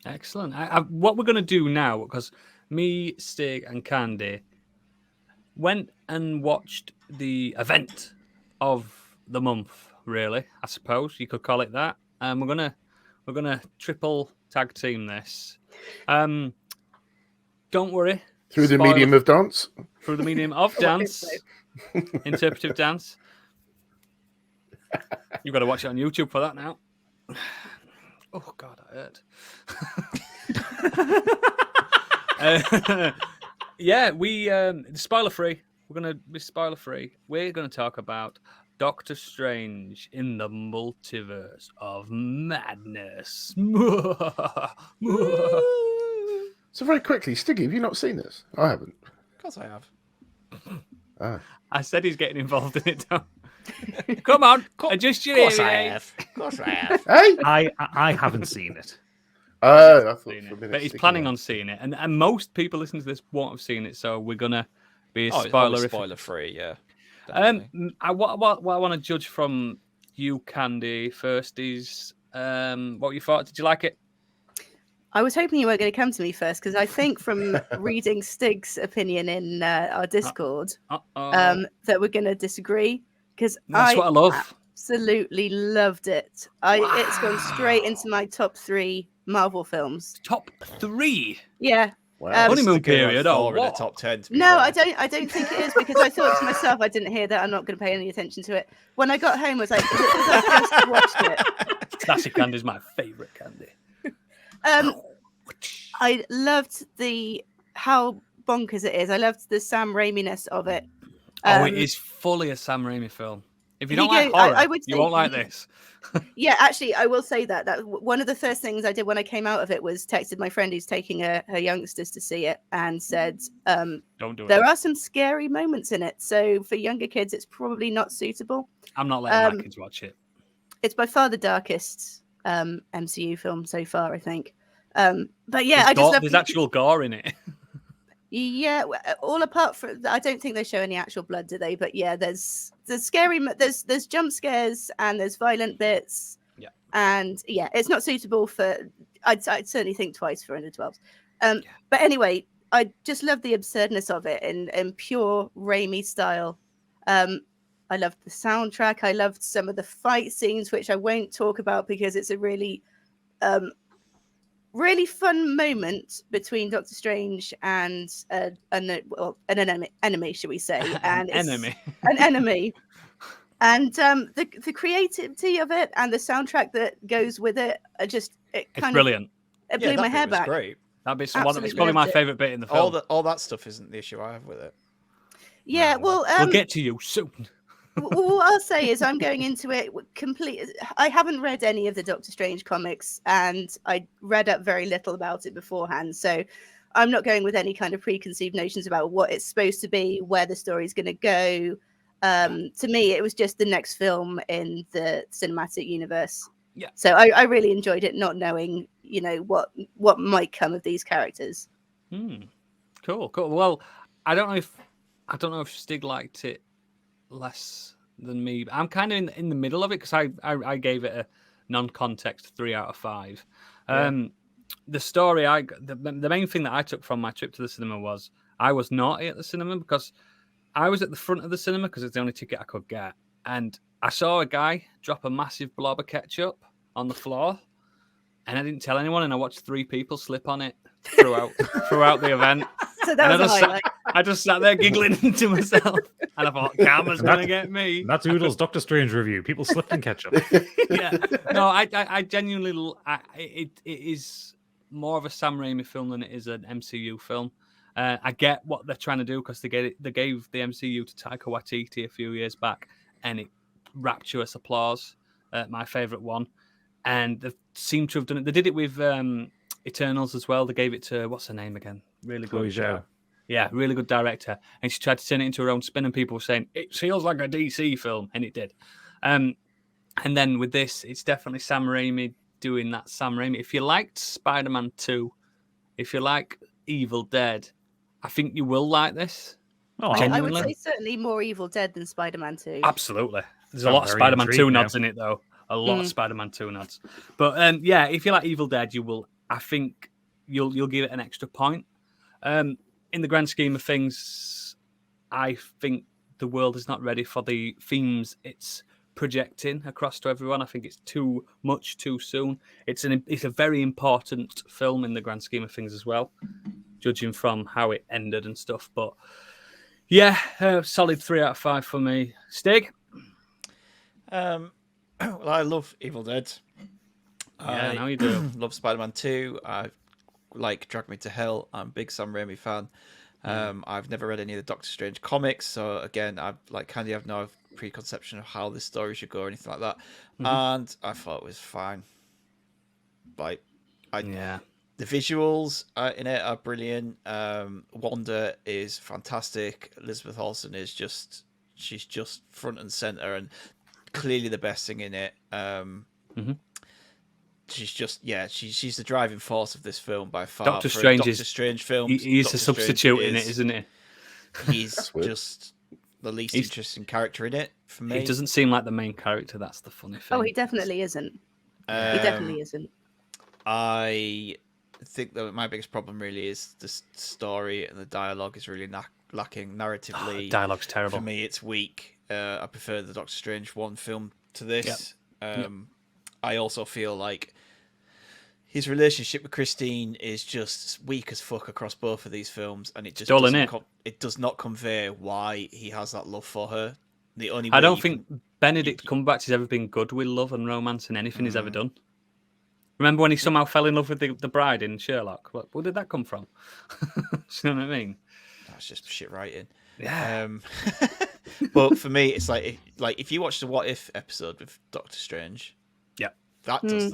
Excellent. What we're going to do now, because me, Stig, and Candy went and watched the event of the month. Really, I suppose you could call it that. We're gonna triple tag team this. Don't worry. Through the medium of dance. Through the medium of dance, interpretive dance. You've got to watch it on YouTube for that now. Oh God, I hurt. Yeah, we spoiler free. We're gonna be spoiler free. We're gonna talk about Doctor Strange in the Multiverse of Madness. So very quickly, Stiggy, have you not seen this? I haven't. Of course I have. I said he's getting involved in it. Come on, adjust your ears. Of course I have. Hey, I haven't seen it. I thought for a minute, But he's Stiggy planning had. on seeing it, and most people listening to this won't have seen it, so we're gonna be Spoiler free, yeah. Definitely. What I want to judge from you, Candy, first is what you thought. Did you like it? I was hoping you weren't going to come to me first, because I think from reading Stig's opinion in our Discord that we're going to disagree, because That's what I love. Absolutely loved it. It's gone straight into my top 3 Marvel films. Top 3? Yeah. Wow. Honeymoon period. Or in the what? top 10. No, I don't think it is, because I thought to myself, I didn't hear that. I'm not going to pay any attention to it. When I got home, I was like, is it because I just watched it? Classic Candy is my favourite candy. I loved how bonkers it is. I loved the Sam Raimi-ness of it. It is fully a Sam Raimi film. If you don't Here like you go. horror, I would you say- won't like this. Yeah, actually, I will say that one of the first things I did when I came out of it was texted my friend who's taking her youngsters to see it and said, Don't do it. there are some scary moments in it. So for younger kids, it's probably not suitable. I'm not letting my kids watch it. It's by far the darkest MCU film so far, I think. But yeah, There's actual gore in it. Yeah, all apart from, I don't think they show any actual blood, do they? But yeah, there's scary, there's jump scares and there's violent bits. Yeah. And yeah, it's not suitable for. I'd certainly think twice for under 12s. But anyway, I just love the absurdness of it in pure Raimi style. I loved the soundtrack. I loved some of the fight scenes, which I won't talk about because it's a really really fun moment between Doctor Strange and an enemy, shall we say? And An enemy. And the creativity of it and the soundtrack that goes with it, It's brilliant. It blew my hair back. Great. It's Absolutely probably my loved it. favourite bit in the film. All that stuff isn't the issue I have with it. Yeah, well, we'll get to you soon. what I'll say is I'm going into it I haven't read any of the Doctor Strange comics, and I read up very little about it beforehand, so I'm not going with any kind of preconceived notions about what it's supposed to be, where the story's going to go. To me, it was just the next film in the cinematic universe. Yeah. So I really enjoyed it, not knowing, what might come of these characters. Cool. Well, I don't know if Stig liked it less than me. But I'm kind of in the middle of it because I gave it a non-context 3 out of 5. The story the main thing that I took from my trip to the cinema was I was naughty at the cinema because I was at the front of the cinema because it's the only ticket I could get, and I saw a guy drop a massive blob of ketchup on the floor, and I didn't tell anyone, and I watched 3 people slip on it throughout the event. So that was a highlight. I just sat there giggling to myself, and I thought, karma's going to get me. That's Oodles' Doctor Strange review. People slipped in ketchup. Yeah. No, I genuinely, it is more of a Sam Raimi film than it is an MCU film. I get what they're trying to do because they gave the MCU to Taika Waititi a few years back, and it rapturous applause. My favourite one, and they seem to have done it. They did it with Eternals as well. They gave it to what's her name again? Really good. Chloe Zhao. Yeah, really good director. And she tried to turn it into her own spin, and people were saying it feels like a DC film, and it did. And then with this, it's definitely Sam Raimi doing that Sam Raimi. If you liked Spider-Man 2, if you like Evil Dead, I think you will like this. Oh, I would say certainly more Evil Dead than Spider-Man 2. Absolutely. There's a I'm lot of very Spider-Man 2 intrigued nods in it, though. A lot of Spider-Man 2 nods. But yeah, if you like Evil Dead, you will I think you'll give it an extra point. In the grand scheme of things, I think the world is not ready for the themes it's projecting across to everyone. I think it's too much too soon. It's a very important film in the grand scheme of things as well, judging from how it ended and stuff. But yeah, solid 3 out of 5 for me. Stig? Well, I love Evil Dead. Yeah, I now you do. love Spider-Man 2. I like Drag Me to Hell. I'm a big Sam Raimi fan. I've never read any of the Doctor Strange comics, so again, I like Candy. I've no preconception of how this story should go or anything like that, and I thought it was fine. Like, the visuals in it are brilliant. Wanda is fantastic. Elizabeth Olsen is she's just front and center and clearly the best thing in it. She's just she's the driving force of this film by far. Doctor Strange film. He's a substitute in it, isn't he? He's just the least interesting character in it for me. He doesn't seem like the main character. That's the funny thing. Oh, he definitely isn't. He definitely isn't. I think that my biggest problem really is the story, and the dialogue is really lacking narratively. Dialogue's terrible. For me, it's weak. I prefer the Doctor Strange 1 film to this. I also feel like his relationship with Christine is just weak as fuck across both of these films, and it just it does not convey why he has that love for her. The only I don't think Benedict Cumberbatch has ever been good with love and romance in anything he's ever done. Remember when he somehow fell in love with the bride in Sherlock? Where did that come from? Do you know what I mean? That's just shit writing. Yeah. But for me, it's like if you watch the What If episode with Doctor Strange, that does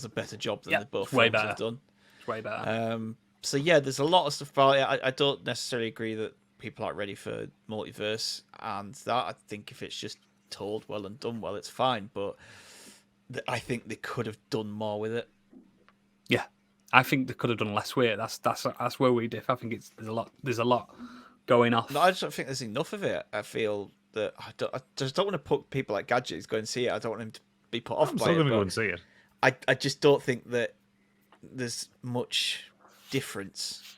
a better job than the both films have done. It's way better. So yeah, there's a lot of stuff about it. I don't necessarily agree that people aren't ready for multiverse, and that I think if it's just told well and done well, it's fine. But I think they could have done more with it. Yeah, I think they could have done less with it. That's where we differ. I think there's a lot going off. No, I just don't think there's enough of it. I feel that I just don't want to put people like Gadgets go and see it. I don't want him to be put off by it. I'm still going to go and see it. I just don't think that there's much difference.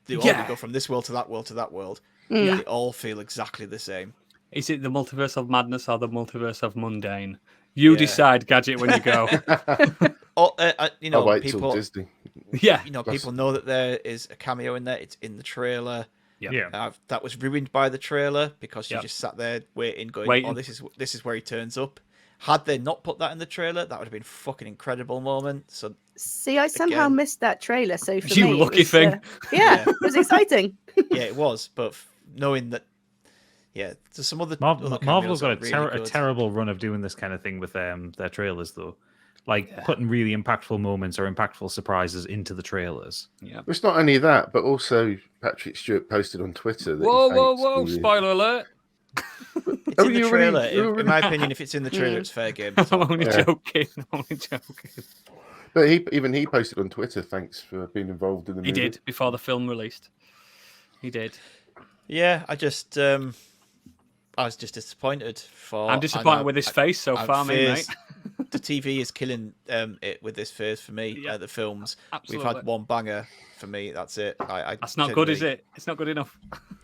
They all go from this world to that world to that world. They all feel exactly the same. Is it the multiverse of madness or the multiverse of mundane? You decide, Gadget, when you go. Wait people. till Disney. Yeah, people know that there is a cameo in there. It's in the trailer. Yeah. That was ruined by the trailer because you just sat there waiting. Oh, this is where he turns up. Had they not put that in the trailer, that would have been a fucking incredible moment. So see, I somehow missed that trailer. So for you me, lucky thing. It was exciting. Yeah, it was. But knowing that, there's some other Marvel's got really a terrible run of doing this kind of thing with their trailers, though. Like putting really impactful moments or impactful surprises into the trailers. Yeah. It's not only that, but also Patrick Stewart posted on Twitter that whoa! Spoiler alert! It's in the trailer. In my opinion, if it's in the trailer, it's fair game. I'm only joking. But he posted on Twitter, thanks for being involved in the movie. He did before the film released. He did. Yeah, I was just disappointed. I'm disappointed with his face so far, mate. The TV is killing it with this phase for me. The films, absolutely. We've had one banger for me. That's it. That's not good, is it? It's not good enough.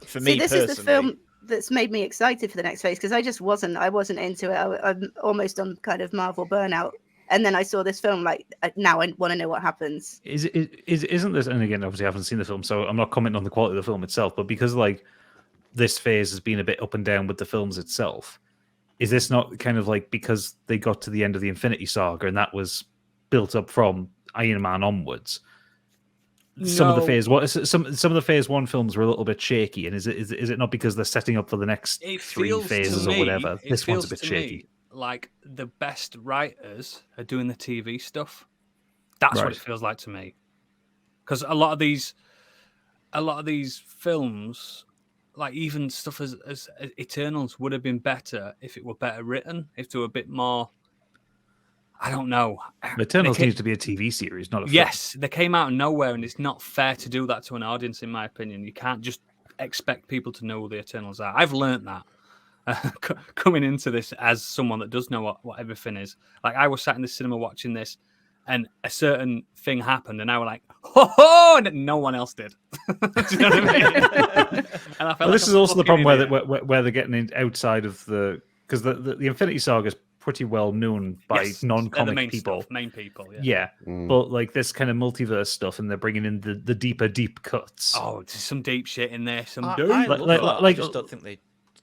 For me, this personally, is the film that's made me excited for the next phase because I wasn't into it. I'm almost on kind of Marvel burnout, and then I saw this film. Like now, I want to know what happens. Isn't this? And again, obviously, I haven't seen the film, so I'm not commenting on the quality of the film itself. But because like this phase has been a bit up and down with the films itself, is this not kind of like because they got to the end of the Infinity Saga and that was built up from Iron Man onwards? Some of the Phase 1 films were a little bit shaky, and is it not because they're setting up for the next 3 phases or whatever? This one's a bit shaky. Like the best writers are doing the TV stuff. That's what it feels like to me. Because a lot of these films, like even stuff as Eternals, would have been better if it were better written, if they were a bit more. I don't know. Eternals needs to be a TV series, not a film. Yes, they came out of nowhere, and it's not fair to do that to an audience, in my opinion. You can't just expect people to know who the Eternals are. I've learned that coming into this as someone that does know what everything is. Like I was sat in the cinema watching this, and a certain thing happened, and I was like, ho ho, and no one else did. Do you know what I mean? And I felt This like is also the problem idiot. where they're getting outside of because the Infinity Saga is pretty well known by Yes, they're the non-comic main people. stuff, main people. Yeah, Mm. but like this kind of multiverse stuff, and they're bringing in the deep cuts. Oh, there's some deep shit in there. Some I deep. love Like- that. I like- just don't think they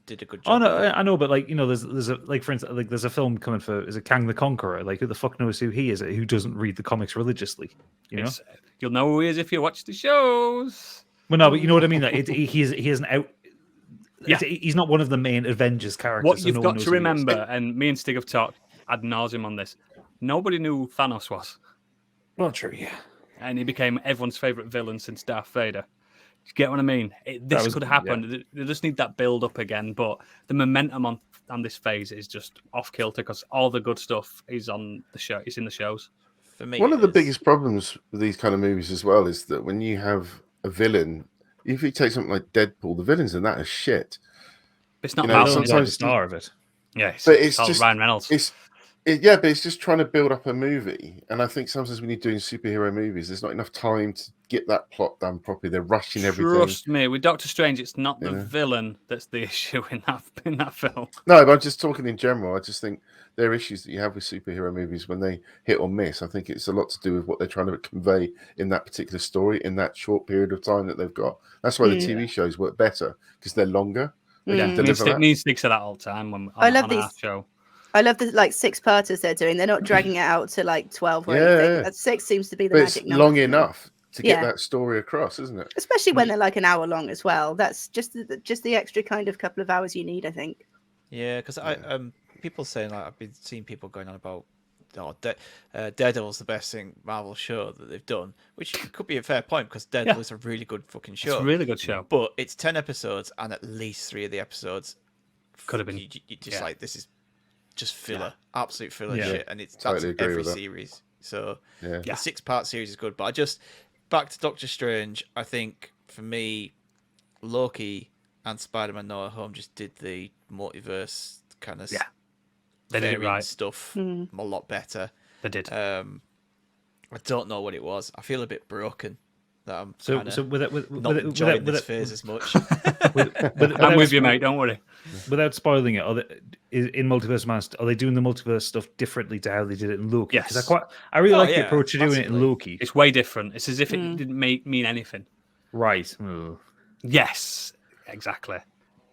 did a good Oh job. no, with it. I know, but like there's a like for instance, like there's a film coming for is it Kang the Conqueror? Like who the fuck knows who he is? Who doesn't read the comics religiously? You know. You'll know who he is if you watch the shows. Well, no, but you know what I mean. Like he isn't out. Yeah. He's not one of the main Avengers characters. What so you've no one got knows to who he is. remember, and me and Stig have talked ad nauseum on this. Nobody knew who Thanos was, Well, true, yeah. and he became everyone's favorite villain since Darth Vader. You get what I mean? This could happen. They just need that build up again. But the momentum on this phase is just off kilter because all the good stuff is on the show. It's in the shows. For me, One of the it's- biggest problems with these kind of movies as well is that when you have a villain, if you take something like Deadpool, the villains in that are shit. It's not You know, Marvel. Sometimes sometimes- the star of it. Yeah, But it's all just- Ryan Reynolds. Yeah, but it's just trying to build up a movie. And I think sometimes when you're doing superhero movies, there's not enough time to get that plot done properly. They're rushing everything. Trust me, with Doctor Strange, it's not the Yeah. villain that's the issue in that film. No, but I'm just talking in general. I just think there are issues that you have with superhero movies when they hit or miss. I think it's a lot to do with what they're trying to convey in that particular story in that short period of time that they've got. That's why the TV shows work better because they're longer. They Yeah, can me deliver that. and Stig say that all the time when I love on our these- show. I love the like 6-parters they're doing. They're not dragging it out to like 12 or Yeah, anything. yeah. 6 seems to be the But it's magic number. long for me. enough to get Yeah. that story across, isn't it? Especially when they're like an hour long as well. That's just the extra kind of couple of hours you need, I think. Yeah, because people saying like I've been seeing people going on about Daredevil's the best thing Marvel show that they've done, which could be a fair point because Daredevil is a really good fucking It's show. a really good show. But it's 10 episodes, and at least 3 of the episodes Could have been. You just yeah. like this is just filler, absolute filler Yeah. shit, and that's Totally agree every with that. series. So Yeah. the 6-part series is good, but I just back to Doctor Strange. I think for me, Loki and Spider-Man: No Way Home just did the multiverse kind of Yeah. They did it right. stuff Hmm. a lot better. They did. I don't know what it was. I feel a bit broken that I'm So kinda with not enjoying this without, phase as much. I'm with you, mate. Don't worry. without spoiling it, in Multiverse Master, are they doing the multiverse stuff differently to how they did it in Loki? Yes. Because I really Oh, like the yeah, approach you're doing it in massively. Loki. It's way different. It's as if it didn't mean anything. Right. Oh. Yes, exactly.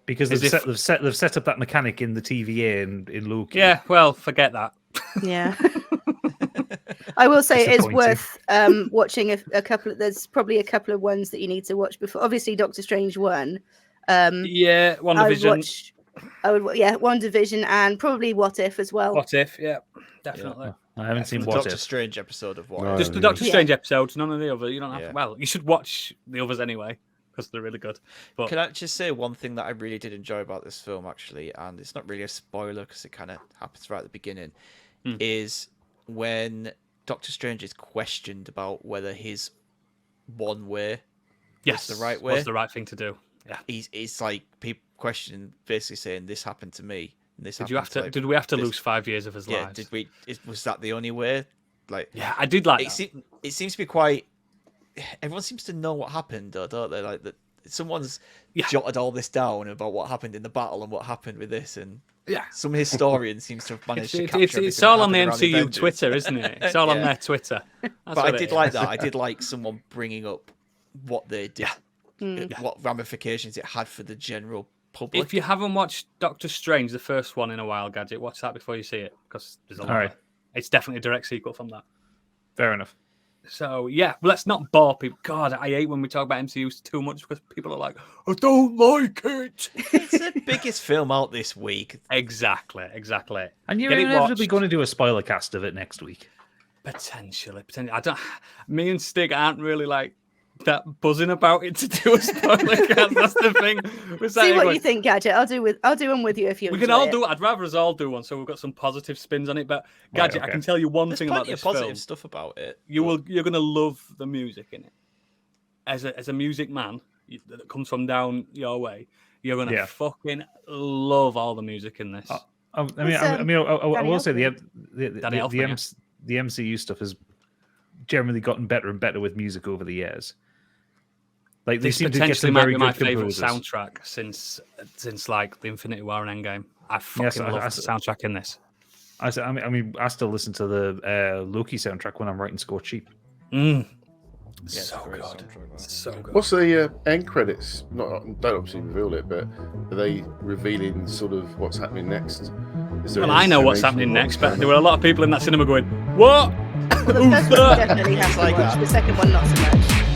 Because As they've if- set up that mechanic in the TVA in Loki. Yeah, well, forget that. Yeah. I will say it is Disappointing. worth watching a couple of, there's probably a couple of ones that you need to watch before. Obviously, Doctor Strange 1. Yeah, One I would Division. watch. One Division and probably What If as well. What If? Yeah, definitely. I haven't seen the What Doctor If. Strange episode of What No. If. Just the Yeah. Doctor Strange episodes, none of the other. You don't have. Yeah. Well, you should watch the others anyway because they're really good. But Can I just say one thing that I really did enjoy about this film, actually, and it's not really a spoiler because it kind of happens right at the beginning, is when Doctor Strange is questioned about whether his one way yes, the right way. what's the right thing to do? Yeah. he's like people questioning, basically saying this happened to me. And this Did you have happened to? like, Did we have to this- lose 5 years of his Yeah. lives? Did we? Was that the only way? Like, Yeah, I did like that. it seems to be quite. Everyone seems to know what happened, though, don't they? Like that, someone's jotted all this down about what happened in the battle and what happened with this, and Yeah. some historian seems to have managed to capture It's everything all that on the happened around MCU Avengers. Twitter, isn't it? It's all on Yeah. their Twitter. That's But what I it did is. like that. I did like someone bringing up what they did, Yeah. what ramifications it had for the general public. If you haven't watched Doctor Strange, the first one in a while, Gadget, watch that before you see it because there's a lot. Alright. It's definitely a direct sequel from that. Fair enough. So yeah, let's not bore people. God, I hate when we talk about MCUs too much because people are like, "I don't like it." It's the biggest film out this week. Exactly. And you're Get it inevitably watched. going to do a spoiler cast of it next week. Potentially. I don't. Me and Stig aren't really like that buzzing about it to do a spoiler cast. That's the thing. We're See saying, what going, you think, Gadget. I'll do one with you if you. we can enjoy all it. do it. I'd rather us all do one, so we've got some positive spins on it. But Right, Gadget, okay. I can tell you one There's thing about plenty of this positive film. stuff about it. You're gonna love the music in it. As a music man that comes from down your way, you're gonna Yeah. fucking love all the music in this. I It's, will say Danny the Danny Elfman, MCU stuff is generally gotten better and better with music over the years. Like they This seem to get potentially some might very be my good favorite composers. soundtrack since like the Infinity War and Endgame. I fucking love the soundtrack in this. I still listen to the Loki soundtrack when I'm writing Scorched Sheep. Mm. Yeah, So great good. soundtrack, that. So good. What's the end credits? Don't obviously reveal it, but are they revealing sort of what's happening next? Well, I know what's happening next, but there were a lot of people in that cinema going, "What? Well, the first one definitely has to Like watch. that. The second one not so much.